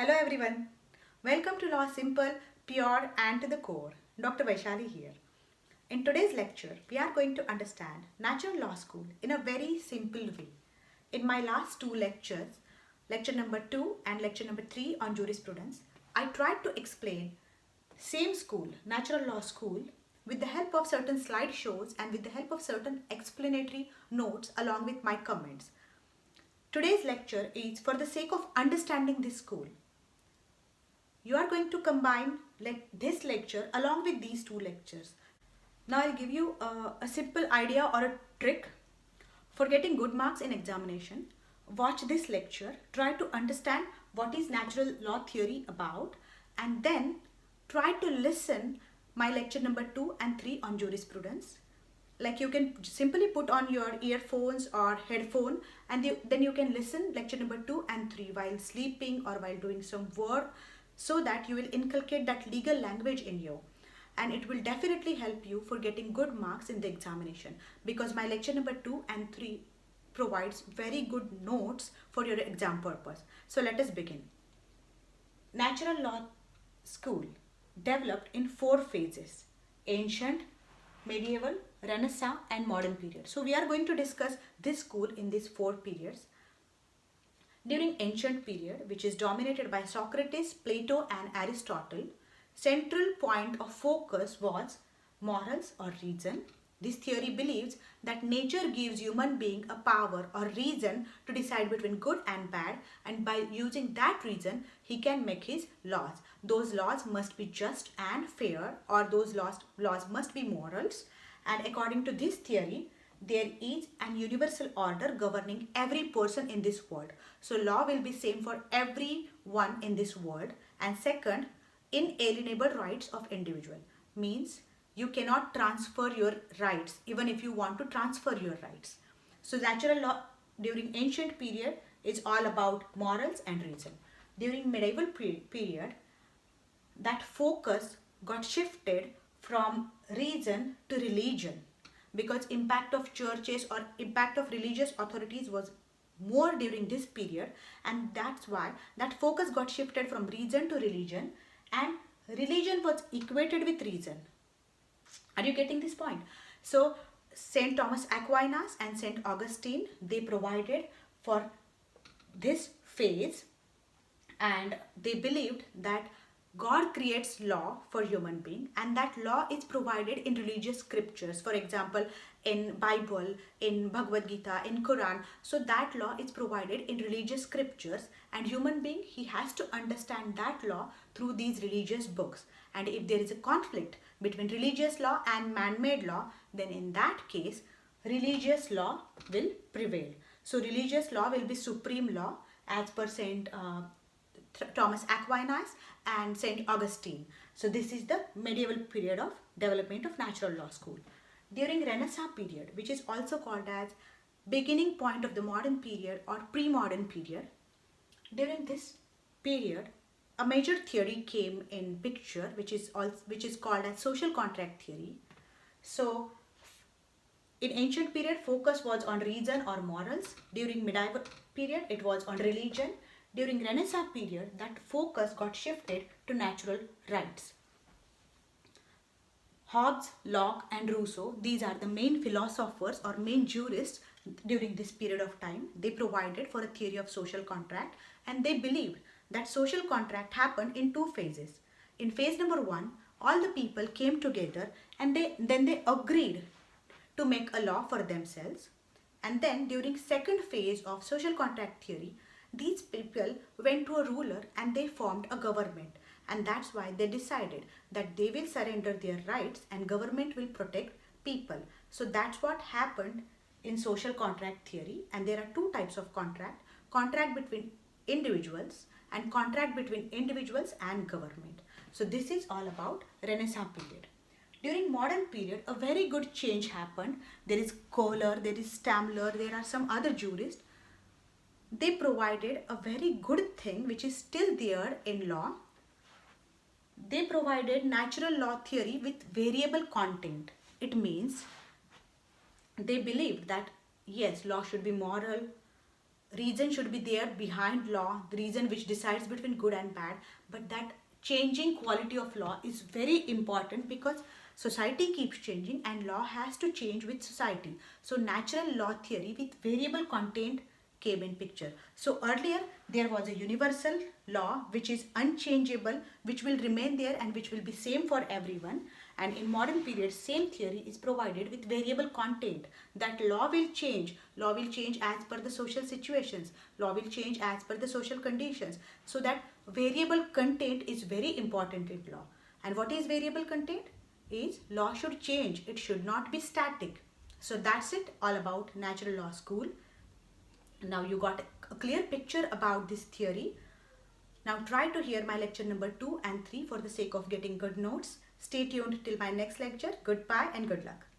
Hello everyone. Welcome to Law Simple, Pure and to the Core. Dr. Vaishali here. In today's lecture, we are going to understand Natural Law School in a very simple way. In my last two lectures, lecture number 2 and lecture number 3 on jurisprudence, I tried to explain same school, Natural Law School, with the help of certain slideshows and with the help of certain explanatory notes along with my comments. Today's lecture is for the sake of understanding this school. You are going to combine this lecture along with these two lectures. Now I'll give you a simple idea or a trick for getting good marks in examination. Watch this lecture, try to understand what is natural law theory about, and then try to listen my lecture number 2 and 3 on jurisprudence. Like you can simply put on your earphones or headphone and then you can listen lecture number 2 and 3 while sleeping or while doing some work, so that you will inculcate that legal language in you, and it will definitely help you for getting good marks in the examination, because my lecture number 2 and 3 provides very good notes for your exam purpose. So let us begin. Natural Law School developed in 4 phases: ancient, medieval, Renaissance and modern period. So we are going to discuss this school in these 4 periods. During ancient period, which is dominated by Socrates, Plato and Aristotle, central point of focus was morals or reason. This theory believes that nature gives human being a power or reason to decide between good and bad, and by using that reason he can make his laws. Those laws must be just and fair, or those laws must be morals, and according to this theory there is an universal order governing every person in this world. So law will be same for everyone in this world. And second, inalienable rights of individual means you cannot transfer your rights even if you want to transfer your rights. So natural law during ancient period is all about morals and reason. During medieval period, that focus got shifted from reason to religion, because impact of churches or impact of religious authorities was more during this period, and that's why that focus got shifted from reason to religion, and religion was equated with reason. Are you getting this point? So Saint Thomas Aquinas and Saint Augustine, they provided for this phase, and they believed that God creates law for human being, and that law is provided in religious scriptures. For example, in Bible, in Bhagavad Gita, in Quran. So that law is provided in religious scriptures, and human being, he has to understand that law through these religious books. And if there is a conflict between religious law and man-made law, then in that case religious law will prevail. So religious law will be supreme law as per Saint Thomas Aquinas and Saint Augustine. So this is the medieval period of development of natural law school. During Renaissance period, which is also called as beginning point of the modern period or pre-modern period, during this period a major theory came in picture, which is called as social contract theory. So in ancient period, focus was on reason or morals. During medieval period, it was on religion. During Renaissance period, that focus got shifted to natural rights. Hobbes, Locke and Rousseau, these are the main philosophers or main jurists during this period of time. They provided for a theory of social contract, and they believed that social contract happened in 2 phases. In phase number 1, all the people came together and then they agreed to make a law for themselves. And then during second phase of social contract theory, these people went to a ruler and they formed a government, and that's why they decided that they will surrender their rights and government will protect people. So that's what happened in social contract theory. And there are 2 types of contract: contract between individuals and contract between individuals and government. So this is all about Renaissance period. During modern period, a very good change happened. There is Kohler, there is Stamler, there are some other jurists. They provided a very good thing which is still there in law. They provided natural law theory with variable content. It means they believed that yes, law should be moral, reason should be there behind law, the reason which decides between good and bad, but that changing quality of law is very important because society keeps changing and law has to change with society. So natural law theory with variable content came in picture. So earlier there was a universal law which is unchangeable, which will remain there and which will be same for everyone. And in modern period, same theory is provided with variable content. That law will change. Law will change as per the social situations. Law will change as per the social conditions. So that variable content is very important in law. And what is variable content? Is law should change. It should not be static. So that's it all about natural law school. Now you got a clear picture about this theory. Now try to hear my lecture number 2 and 3 for the sake of getting good notes. Stay tuned till my next lecture. Goodbye and good luck.